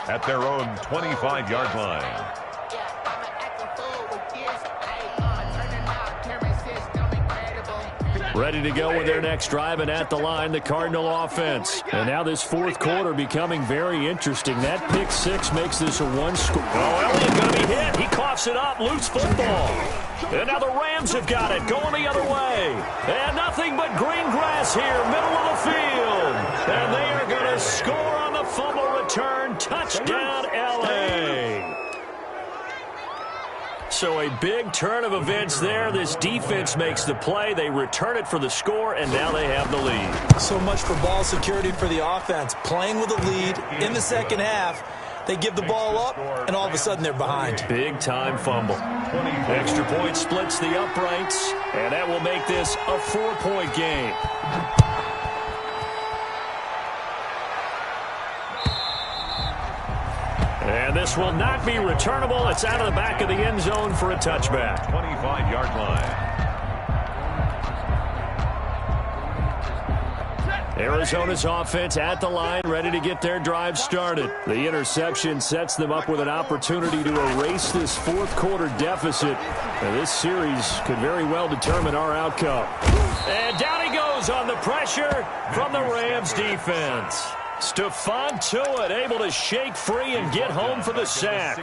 at their own 25-yard line. Ready to go with their next drive, and at the line, the Cardinal offense. And now this fourth quarter becoming very interesting. That pick six makes this a one-score. Oh, Elliott going to be hit. He coughs it up. Loose football. And now the Rams have got it, going the other way. And nothing but green grass here, middle of the field. And they are going to score on the fumble return. Touchdown, L.A. So a big turn of events there. This defense makes the play. They return it for the score, and now they have the lead. So much for ball security for the offense. Playing with a lead in the second half. They give the ball up, and all of a sudden they're behind. Big-time fumble. Extra point splits the uprights, and that will make this a 4-point game. And this will not be returnable. It's out of the back of the end zone for a touchback. 25-yard line. Arizona's offense at the line, ready to get their drive started. The interception sets them up with an opportunity to erase this fourth quarter deficit. And this series could very well determine our outcome. And down he goes on the pressure from the Rams defense. Stephon Tuitt able to shake free and get home for the sack.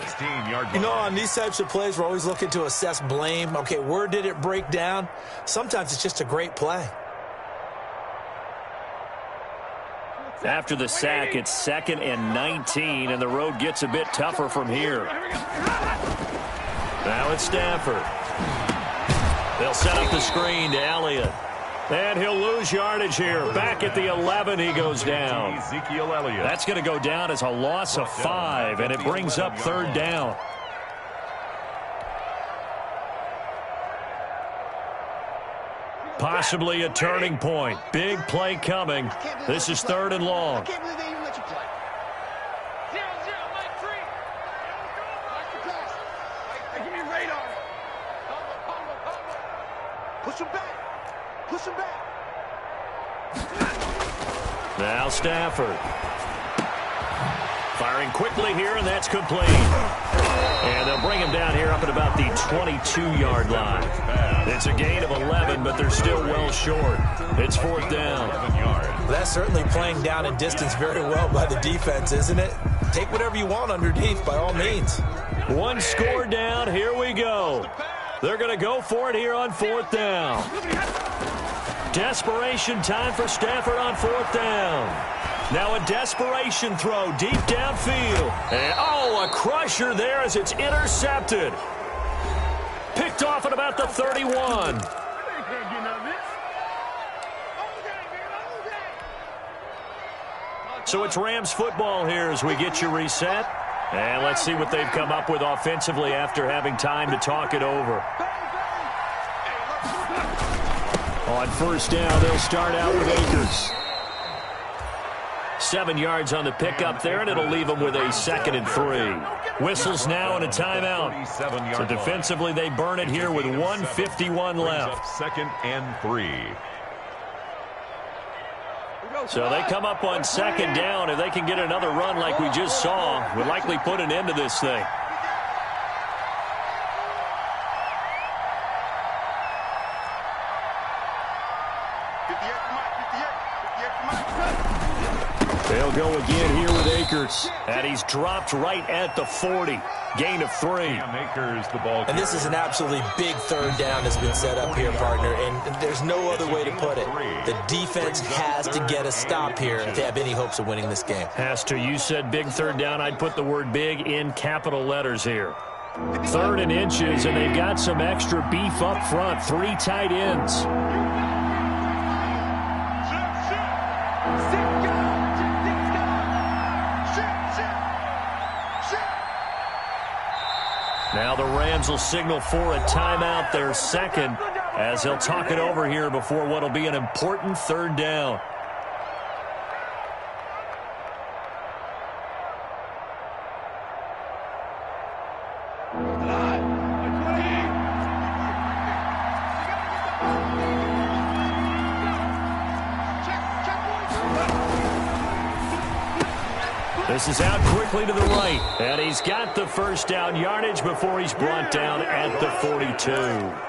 You know, on these types of plays, we're always looking to assess blame. Okay, where did it break down? Sometimes it's just a great play. After the sack, it's 2nd and 19, and the road gets a bit tougher from here. Now it's Stafford. They'll set up the screen to Elliott. And he'll lose yardage here. Back at the 11, he goes down. Ezekiel Elliott. That's going to go down as a loss of 5, and it brings up 3rd down. Possibly a turning point. Big play coming. This is 3rd and long. Push him back. Push him back. Now Stafford. Firing quickly here, and that's complete. And they'll bring him down here up at about the 22-yard line. It's a gain of 11, but they're still well short. It's 4th down. That's certainly playing down in distance very well by the defense, isn't it? Take whatever you want underneath, by all means. One score down. Here we go. They're going to go for it here on 4th down. Desperation time for Stafford on 4th down. Now a desperation throw deep downfield. And, oh, a crusher there as it's intercepted. Picked off at about the 31. So it's Rams football here as we get you reset. And let's see what they've come up with offensively after having time to talk it over. On first down, they'll start out with Akers. 7 yards on the pickup there, and it'll leave them with a 2nd and 3. Whistles now and a timeout. So defensively, they burn it here with 1:51 left. 2nd and 3. So they come up on 2nd down. If they can get another run like we just saw, would likely put an end to this thing. They'll go again here with Akers. And he's dropped right at the 40. Gain of 3. Akers, the ball. And this is an absolutely big 3rd down that's been set up here, partner. And there's no other way to put it. The defense has to get a stop here if they have any hopes of winning this game. Has to. You said big 3rd down. I'd put the word big in capital letters here. 3rd and inches, and they've got some extra beef up front. 3 tight ends. Now the Rams will signal for a timeout, their 2nd, as they'll talk it over here before what will be an important 3rd down. This is out quickly to the right, and he's got the 1st down yardage before he's brought down at the 42.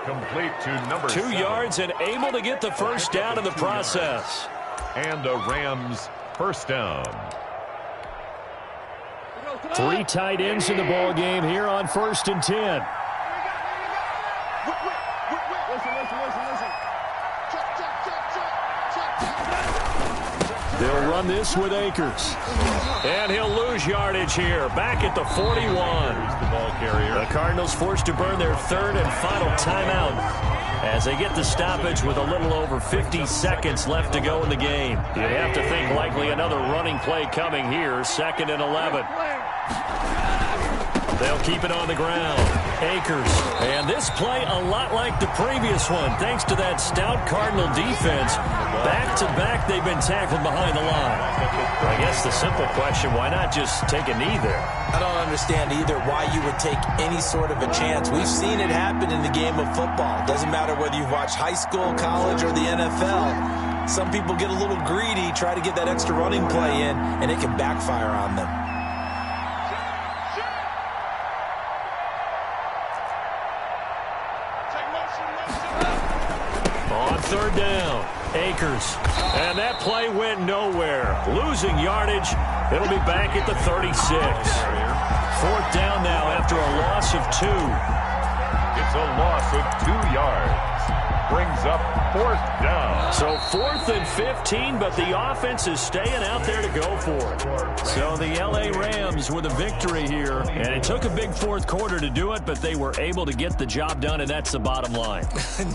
Complete to number 2 7. yards and able to get the 1st down in the process. And a Rams 1st down. 3 tight ends in the ball game here on 1st and 10. They'll run this with Akers. And he'll lose yardage here. Back at the 41. The ball carrier. The Cardinals forced to burn their 3rd and final timeout as they get the stoppage with a little over 50 seconds left to go in the game. You'd have to think likely another running play coming here. 2nd and 11. They'll keep it on the ground. Akers. And this play a lot like the previous one, thanks to that stout Cardinal defense. Back-to-back, they've been tackled behind the line. I guess the simple question, why not just take a knee there? I don't understand either why you would take any sort of a chance. We've seen it happen in the game of football. Doesn't matter whether you've watched high school, college, or the NFL. Some people get a little greedy, try to get that extra running play in, and it can backfire on them. On 3rd down, Akers. And that play went nowhere. Losing yardage. It'll be back at the 36. 4th down now after a loss of 2. It's a loss of 2 yards. Brings up 4th down. So 4th and 15, but the offense is staying out there to go for it. So the L.A. Rams with a victory here. And it took a big 4th quarter to do it, but they were able to get the job done, and that's the bottom line.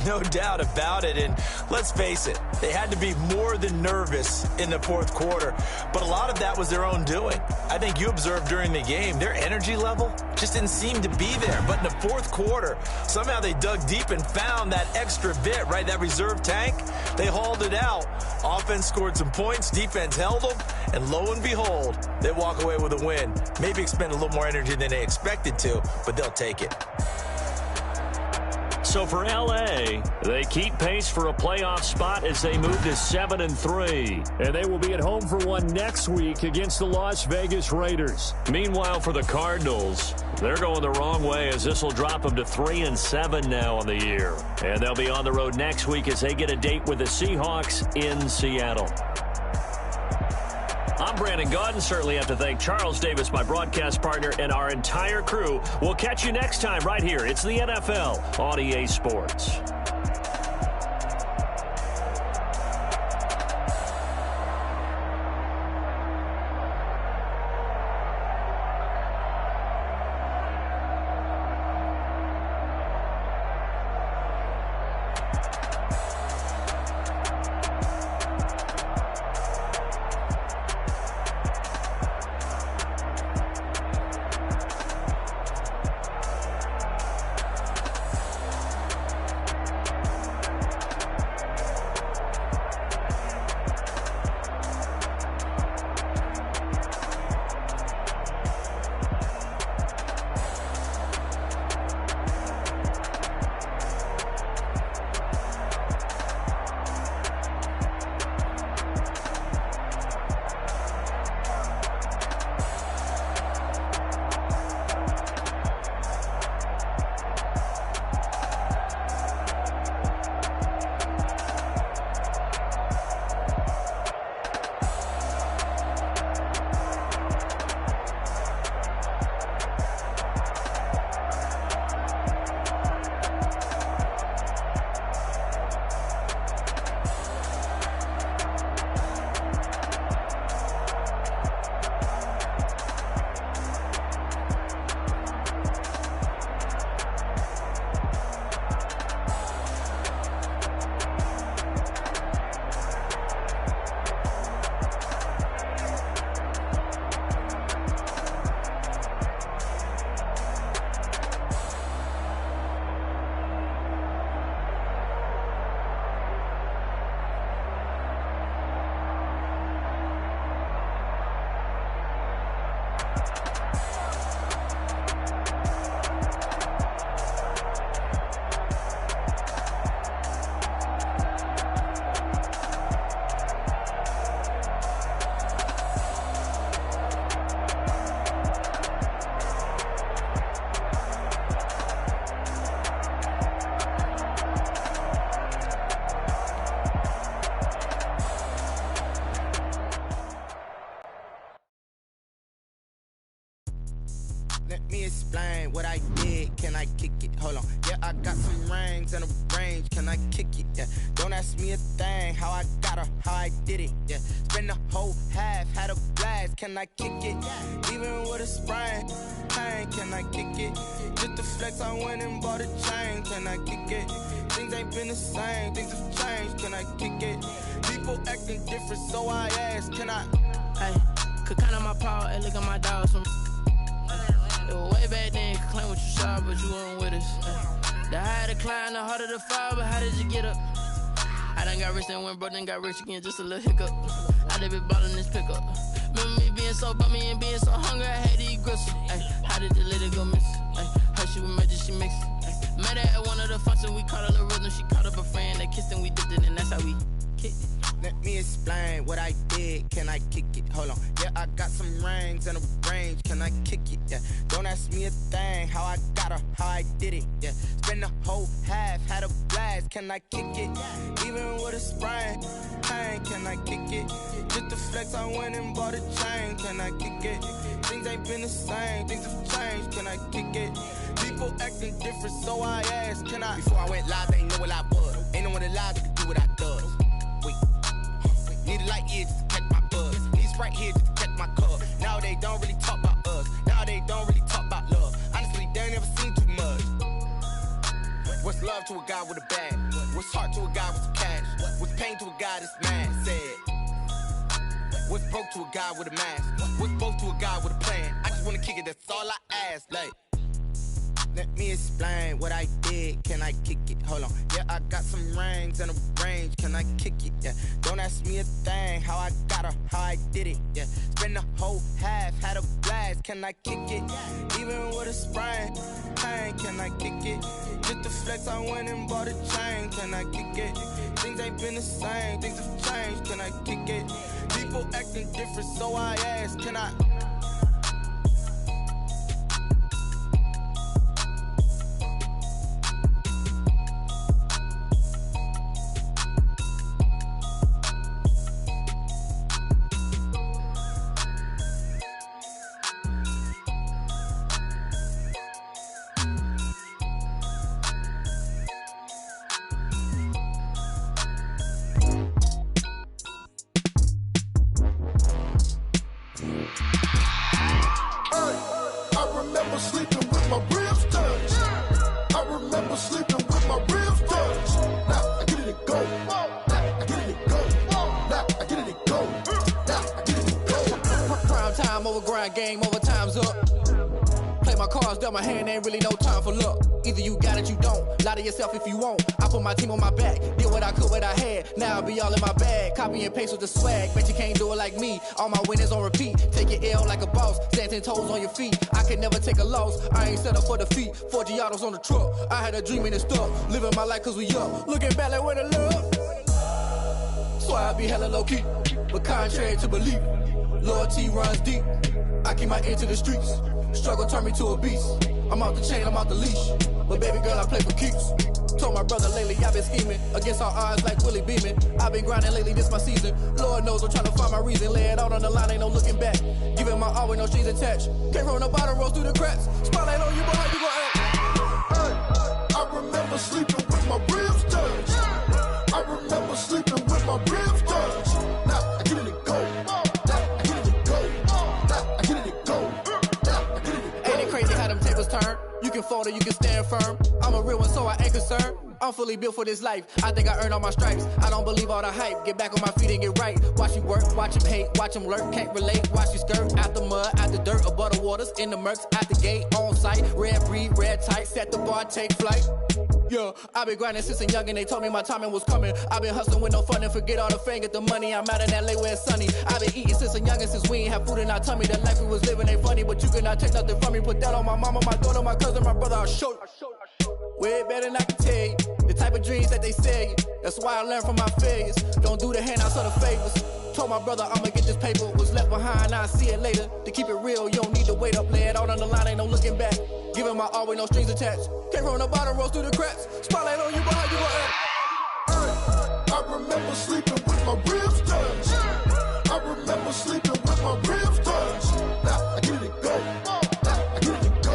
No doubt about it. And let's face it, they had to be more than nervous in the 4th quarter. But a lot of that was their own doing. I think you observed during the game, their energy level just didn't seem to be there. But in the 4th quarter, somehow they dug deep and found that extra bit, right? That reserve tank. They hauled it out. Offense scored some points. Defense held them. And lo and behold, they walk away with a win. Maybe expend a little more energy than they expected to, but they'll take it. So for L.A., they keep pace for a playoff spot as they move to 7-3. And they will be at home for one next week against the Las Vegas Raiders. Meanwhile, for the Cardinals, they're going the wrong way as this will drop them to 3-7 now on the year. And they'll be on the road next week as they get a date with the Seahawks in Seattle. I'm Brandon Gaudin. Certainly have to thank Charles Davis, my broadcast partner, and our entire crew. We'll catch you next time right here. It's the NFL on EA Sports. Let me explain what I did. Can I kick it? Hold on. Yeah, I got some rings and a range. Can I kick it? Yeah. Don't ask me a thing. How I got her, how I did it. Yeah. Spend the whole half, had a blast. Can I kick it? Even with a sprain, pain. Can I kick it? Just to flex, I went and bought a chain. Can I kick it? Things ain't been the same. Things have changed. Can I kick it? People acting different, so I ask. Can I? Hey, could count on my power and look at my dogs from. It was way back then, could claim what you saw, but you weren't with us. The higher the climb, the harder the fall, but how did you get up? I done got rich, then went broke, then got rich again, just a little hiccup. I done been ballin' this pickup. Remember me being so bummy and being so hungry, I had to eat gristle. Ay, how did the lady go miss? Ay, her she was magic, she mixed. Met her at one of the functions, we caught a little rhythm, she caught up a friend, they kissed and we dipped it, and that's how we kicked it. Let me explain what I did. Can I kick it? Hold on. Yeah, I got some rings and a range. Can I kick it? Yeah. Don't ask me a thing. How I got her, how I did it. Yeah. Spend the whole half, had a blast. Can I kick it? Even with a sprain, pain. Can I kick it? Just to flex, I went and bought a chain. Can I kick it? Things ain't been the same. Things have changed. Can I kick it? People acting different, so I asked. Can I? Before I went live, they ain't know what I was. Ain't no one alive that could do what I does. Need a light here just to catch my buzz. Need Sprite here just to catch my cup. Now they don't really talk about us. Now they don't really talk about love. Honestly, they ain't never seen too much. What's love to a guy with a bag? What's heart to a guy with some cash? What's pain to a guy that's mad? Said. What's broke to a guy with a mask? What's both to a guy with a plan? I just wanna kick it, that's all I ask. Like, let me explain what I did. Can I kick it? Hold on. Yeah, I got some rings and a range. Can I kick it? Yeah. Don't ask me a thing. How I got her, how I did it. Yeah. Spend the whole half, had a blast. Can I kick it? Even with a sprain, pain. Can I kick it? Just to flex, I went and bought a chain. Can I kick it? Things ain't been the same. Things have changed. Can I kick it? People acting different, so I ask. Can I? Game over, time's up. Play my cards, dealt my hand, ain't really no time for luck. Either you got it, you don't. Lie to yourself if you won't. I put my team on my back, did what I could, what I had. Now I'll be all in my bag, copy and paste with the swag. Bet you can't do it like me. All my winners on repeat. Take your L like a boss, stand 10 toes on your feet. I can never take a loss, I ain't set up for defeat. 4 Giottos on the truck, I had a dream and it stuck. Living my life cause we up, looking back like where the love. So I be hella low key, but contrary to belief, loyalty runs deep. I keep my ear to the streets. Struggle turned me to a beast. I'm out the chain, I'm out the leash. But baby girl, I play for keeps. Told my brother lately, I've been scheming against all odds like Willie Beeman. I've been grinding lately, this my season. Lord knows I'm trying to find my reason. Lay it out on the line, ain't no looking back. Giving my all with no strings attached. Can't roll no bottom, rolls through the cracks. Spotlight on you, but how you gon' act? Hey, I remember sleeping with my ribs touched. I remember sleeping with my ribs touched. Now I get it go. You can fold or you can stand firm. I'm a real one, so I ain't concerned. I'm fully built for this life. I think I earned all my stripes. I don't believe all the hype. Get back on my feet and get right. Watch you work, watch him hate, watch him lurk. Can't relate, watch you skirt. Out the mud, out the dirt, above the waters, in the murks, out the gate, on site. Red breed, red tight, set the bar, take flight. Yeah, I've been grinding since a young and they told me my timing was coming. I've been hustling with no fun and forget all the fame, get the money. I'm out in LA where it's sunny. I've been eating since a young and since we ain't have food in our tummy. The life we was living ain't funny, but you cannot take nothing from me. Put that on my mama, my daughter, my cousin, my brother, I'll show you. Way better than I can tell you. The type of dreams that they sell you. That's why I learned from my failures. Don't do the handouts or the favors. Told my brother I'ma get this paper. Was left behind, I'll see it later. To keep it real, you don't need to wait up. Lay it out on the line, ain't no looking back. Giving my all with no strings attached. Can't roll no bottom, rolls through the cracks. Spotlight on you, but how you gon' act? I remember sleeping with my ribs touched. I remember sleeping with my ribs touched. Now I get it go. Now I get it go.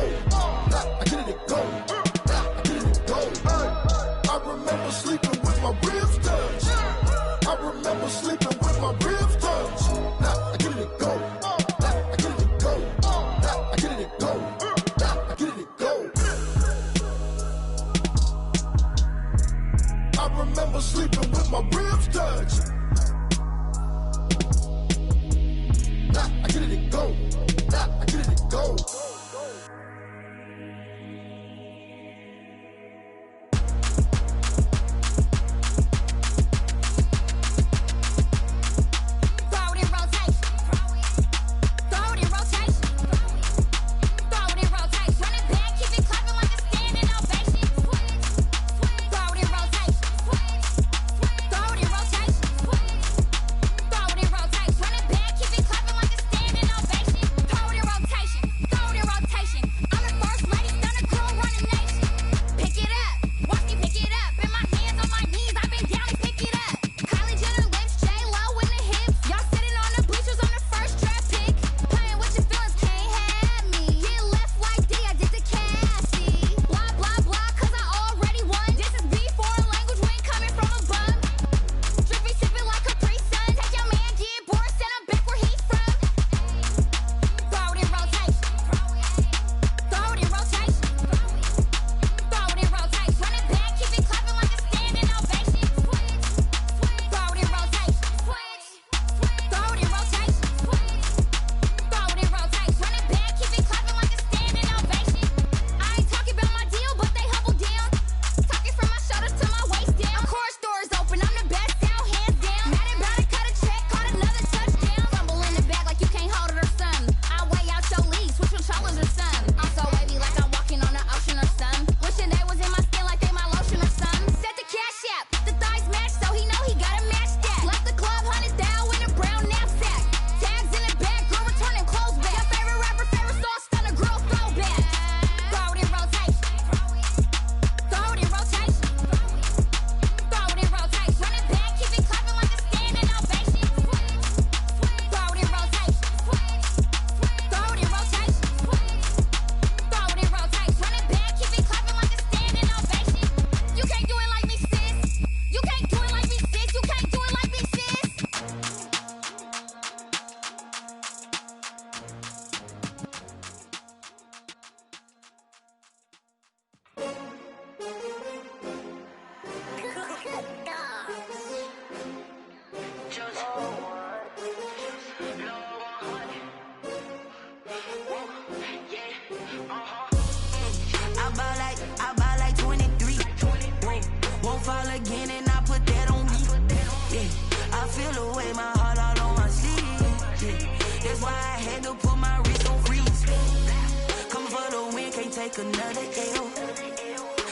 take another L.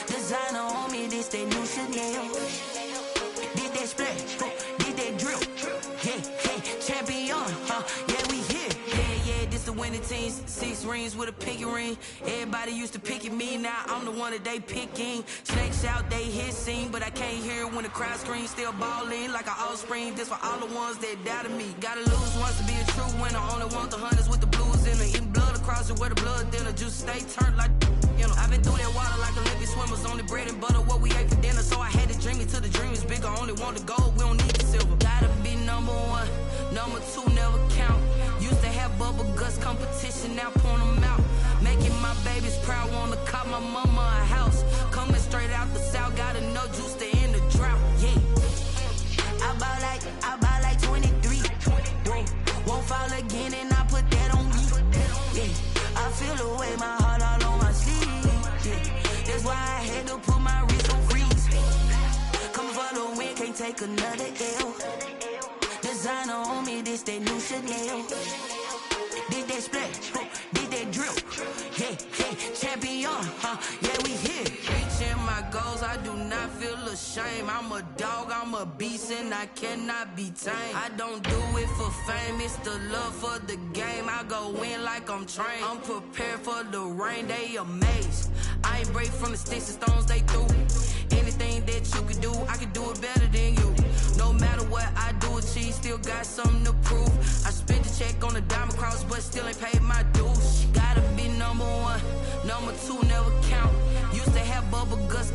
Designer on me, this that new Chanel. Did that splash, did that drill. Yeah, champion, yeah, we here. Yeah, this the winning team. 6 rings with a pinky ring. Everybody used to pick at me, now I'm the one that they picking. Snakes out, they hissing, but I can't hear when the crowd screams. Still balling like an offspring. This for all the ones that doubted me. Gotta lose once to be a true winner. Only want the hunters with the blues in it. Eating blood across it where the blood thinner. Just stay turned like, you know. I've been through that water like Olympic swimmers. Only bread and butter, what we ate for dinner. So I had to dream it till the dream is bigger. Only want the gold, we don't need the silver. Gotta be number 1, number 2 never count. Used to have bubble guts competition, now point them out. Making my babies proud, wanna cop my mama a house. Coming straight out the south, got enough juice to end the drought. Yeah, I buy like 23. Whoa, won't fall again, and I put that on me. Yeah, I feel the way, my heart all on my sleeve. Yeah, that's why I had to put my wrist on freeze. Coming for the win, can't take another L. Designer on me, this that new Chanel. Did that splash, did that drill. Yeah, champion, yeah, we here. Reaching my goals, I do not feel ashamed. I'm a dog, I'm a beast, and I cannot be tamed. I don't do it for fame, it's the love for the game. I go in like I'm trained. I'm prepared for the rain, they amazed. I ain't break from the sticks and stones they threw. Anything that you can do, I can do it better than you. No matter what I do, achieve, still got something to prove. I spent the check on the diamond cross, but still ain't paid my dues. Gotta be number 1, number 2 never count. Used to have bubble guts